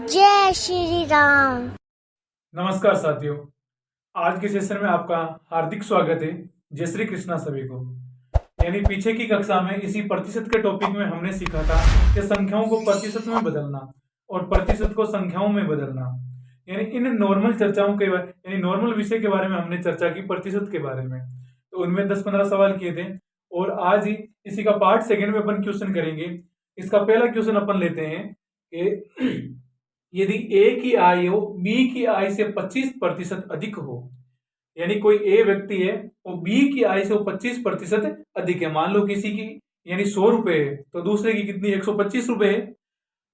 जय श्री राम। नमस्कार साथियों, आज के सेशन में आपका हार्दिक स्वागत है। जय श्री कृष्णा सभी को। यानी पीछे की कक्षा में इसी प्रतिशत के टॉपिक में हमने सीखा था कि संख्याओं को प्रतिशत में बदलना और प्रतिशत को संख्याओं में बदलना। यानी इन नॉर्मल चर्चाओं के यानी नॉर्मल विषय के बारे में हमने चर्चा की प्रतिशत के बारे में। तो उनमें 10-15 सवाल किए थे और आज ही इसी का पार्ट सेकेंड में अपन क्वेश्चन करेंगे। इसका पहला क्वेश्चन अपन लेते हैं कि यदि ए की आय हो बी की आय से 25% अधिक हो, यानी कोई ए व्यक्ति है वो बी की आय से 25% अधिक है। मान लो किसी की यानी 100 रुपए है तो दूसरे की कितनी 125 रुपए है,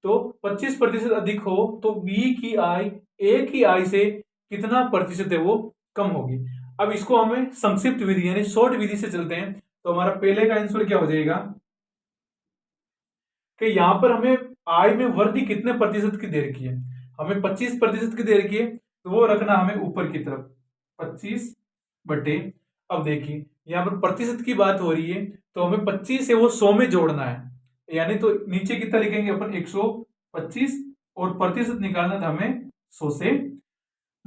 तो 25% अधिक हो तो बी की आय ए की आय से कितना प्रतिशत है वो कम होगी। अब इसको हमें संक्षिप्त विधि यानी शॉर्ट विधि से चलते हैं। तो हमारा पहले का आंसर क्या हो जाएगा कि यहां पर हमें आय में वृद्धि कितने प्रतिशत की दे रखी है, हमें 25% की दे रखी है, तो वो रखना हमें ऊपर की तरफ 25 बटे। अब देखिए यहां पर प्रतिशत की बात हो रही है तो हमें 25 से वो 100 में जोड़ना है, यानी तो नीचे कितना लिखेंगे अपन 125 और प्रतिशत निकालना था हमें 100 से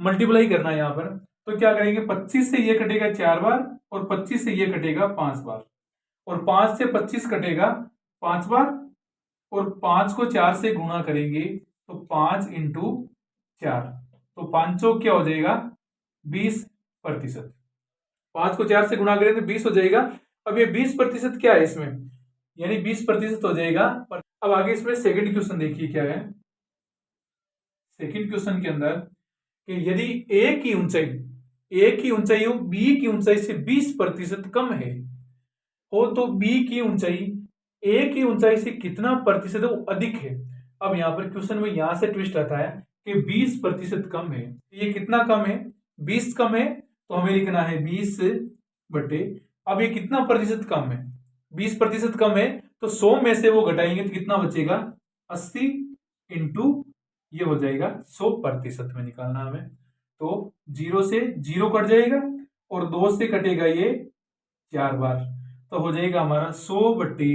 मल्टीप्लाई करना है। यहां पर तो क्या करेंगे 25 से ये कटेगा 4 बार और 25 से ये कटेगा 5 बार और 5 से 25 कटेगा 5 बार और 5 को 4 से गुणा करेंगे तो 5 इंटू 4, तो 500 क्या हो जाएगा 20%। 5 को 4 से गुणा करें तो 20 हो जाएगा। अब ये 20% क्या है इसमें, यानी 20% हो जाएगा। अब आगे इसमें सेकंड क्वेश्चन देखिए क्या है। सेकंड क्वेश्चन के अंदर कि यदि ए की ऊंचाई हो बी की ऊंचाई से 20% कम है हो तो बी की ऊंचाई ए की ऊंचाई से कितना प्रतिशत है वो अधिक है। अब यहां पर क्वेश्चन में यहां से ट्विस्ट आता है कि 20% कम है, ये कितना कम है 20 कम है, तो हमें लिखना है 20 बटे। अब ये कितना प्रतिशत कम है 20% कम है तो 100 में से वो घटाएंगे तो कितना बचेगा 80 इंटू ये हो जाएगा 100% में निकालना हमें। तो 0 से 0 कट जाएगा और 2 से कटेगा ये 4 बार, तो हो जाएगा हमारा 100 बटे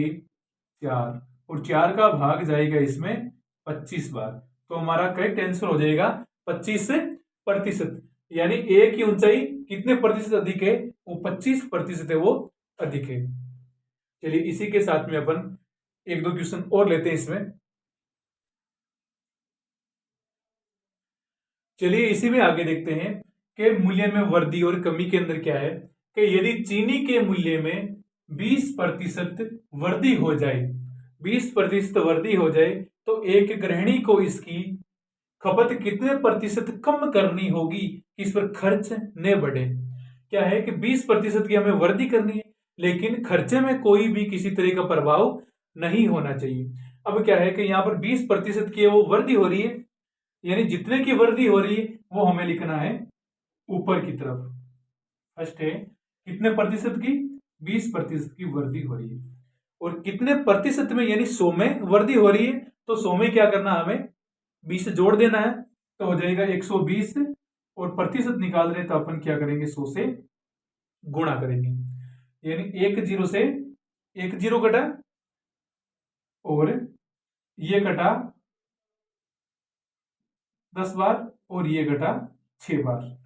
4 और 4 का भाग जाएगा इसमें 25 बार, तो हमारा करेक्ट आंसर हो जाएगा 25%। यानी ए की ऊंचाई कितने प्रतिशत अधिक है वो 25% है, वो अधिक है। चलिए इसी के साथ में अपन एक दो क्वेश्चन और लेते हैं इसमें। चलिए इसी में आगे देखते हैं कि मूल्य में वृद्धि और कमी के अंदर क्या है कि यदि चीनी के मूल्य में 20% वृद्धि हो जाए 20% वृद्धि हो जाए तो एक गृहिणी को इसकी खपत कितने प्रतिशत कम करनी होगी कि इस पर खर्च न बढ़े। क्या है कि 20% की हमें वृद्धि करनी है लेकिन खर्चे में कोई भी किसी तरह का प्रभाव नहीं होना चाहिए। अब क्या है कि यहाँ पर 20% की वो वृद्धि हो रही है, यानी जितने की वृद्धि हो रही है वो हमें लिखना है ऊपर की तरफ। फर्स्ट है कितने प्रतिशत की 20% की वृद्धि हो रही है और कितने प्रतिशत में यानी 100 में वृद्धि हो रही है, तो 100 में क्या करना हमें 20 से जोड़ देना है तो हो जाएगा 120 और प्रतिशत निकाल रहे तो अपन क्या करेंगे 100 से गुणा करेंगे, यानी एक जीरो से एक जीरो कटा और ये कटा 10 बार और ये कटा 6 बार,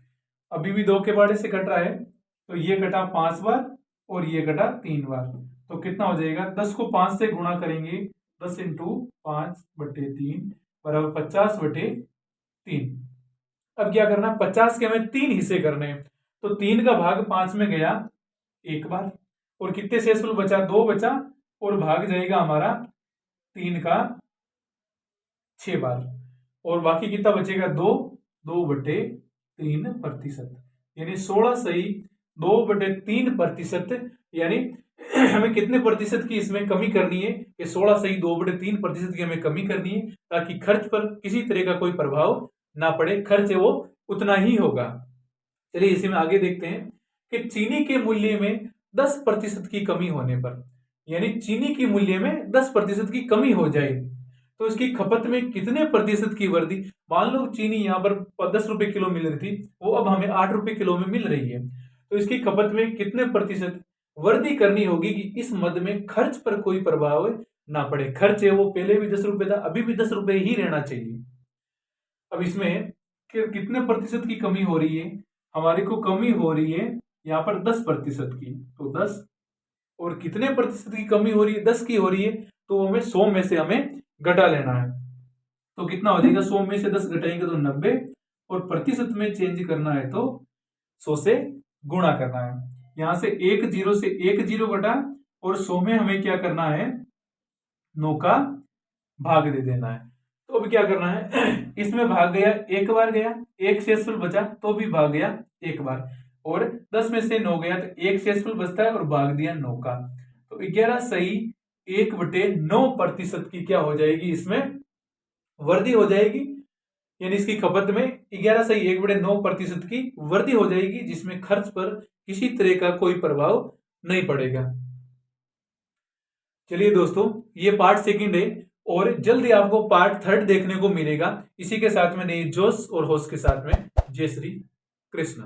अभी भी 2 के बारे से कट रहा है तो ये कटा 5 बार और ये कटा 3 बार, तो कितना हो जाएगा 10 को 5 से गुणा करेंगे 10 इंटू 5 बटे 3 बराबर 50 बटे 3। अब क्या करना 50 के हमें 3 हिस्से करने हैं तो 3 का भाग 5 में गया एक बार और कितने शेषफल बचा 2 बचा और भाग जाएगा हमारा 3 का 6 बार और बाकी कितना बचेगा 2 2 बटे 3%, यानी 16 सही 2 बटे 3%। यानी हमें कितने प्रतिशत की इसमें कमी करनी है कि 16 सही 2 बटे 3% की हमें कमी करनी है ताकि खर्च पर किसी तरह का कोई प्रभाव ना पड़े, खर्च है वो उतना ही होगा। चलिए इसी में आगे देखते हैं कि चीनी के मूल्य में 10% की कमी होने पर, यानी चीनी की मूल्य में 10% की कमी हो जाए तो इसकी खपत में कितने प्रतिशत की वृद्धि। मान लो चीनी यहाँ पर 10 रुपए किलो मिल रही थी वो अब हमें 8 रुपए किलो में मिल रही है, तो इसकी खपत में कितने प्रतिशत वृद्धि करनी होगी कि इस मद में खर्च पर कोई प्रभाव ना पड़े। खर्च है वो पहले भी 10 रुपए था अभी भी 10 रुपए ही रहना चाहिए। अब इसमें कितने प्रतिशत की कमी हो रही है, हमारे को कमी हो रही है यहाँ पर 10% की, तो 10, और कितने प्रतिशत की कमी हो रही है, 10 की हो रही है, तो हमें 100 में से हमें घटा लेना है। तो कितना हो जाएगा, 100 में से 10 घटाएंगे तो 90, और प्रतिशत में चेंज करना है तो 100 से गुणा करना है। यहां से एक जीरो से एक जीरो घटा, और 100 में हमें क्या करना है, 9 का भाग दे देना है। तो अब क्या करना है, इसमें भाग गया एक बार गया, एक शेषफल बचा तो भी भाग गया एक बार, और 10 में से 9 गया तो एक शेषफल बचता है और भाग दिया 9 का। तो 11 सही 1/9% की क्या हो जाएगी, इसमें वृद्धि हो जाएगी, यानी इसकी खपत में 11 सही 1/9% की वृद्धि हो जाएगी, जिसमें खर्च पर किसी तरह का कोई प्रभाव नहीं पड़ेगा। चलिए दोस्तों, ये पार्ट सेकंड है, और जल्दी आपको पार्ट थर्ड देखने को मिलेगा। इसी के साथ में नई जोश और होश के साथ में जय श्री कृष्ण।